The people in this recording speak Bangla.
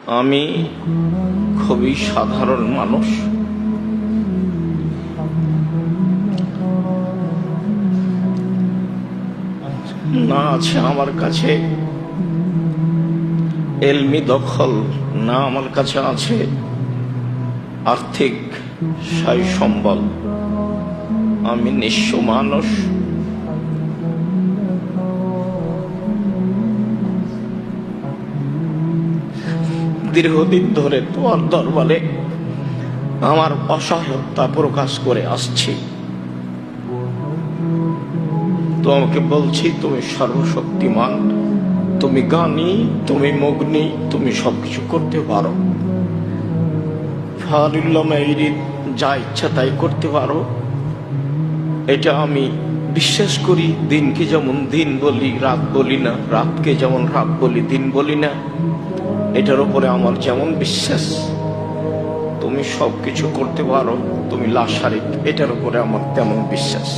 আমি খুবই সাধারণ মানুষ। না আছে আমার কাছে এলমি দখল, না আমার কাছে আছে আর্থিক সাই সম্বল। আমি নিঃস্ব মানুষ। দীর্ঘদিন ধরে তোমার দরবারে আমার অসহায়তা প্রকাশ করে আসছি। তোমাকে বলছি, তুমি সর্বশক্তিমান, তুমি জ্ঞানী, তুমি মগ্নী, তুমি সবকিছু করতে পারো। যা ইচ্ছা তাই করতে পারো, এটা আমি বিশ্বাস করি। দিনকে যেমন দিন বলি, রাত বলি না, রাতকে যেমন রাত বলি, দিন বলি না। এটার উপরে আমার যেমন বিশ্বাস, তুমি সবকিছু করতে পারো, তুমি লাশারিক, এটার উপরে আমার তেমন বিশ্বাস।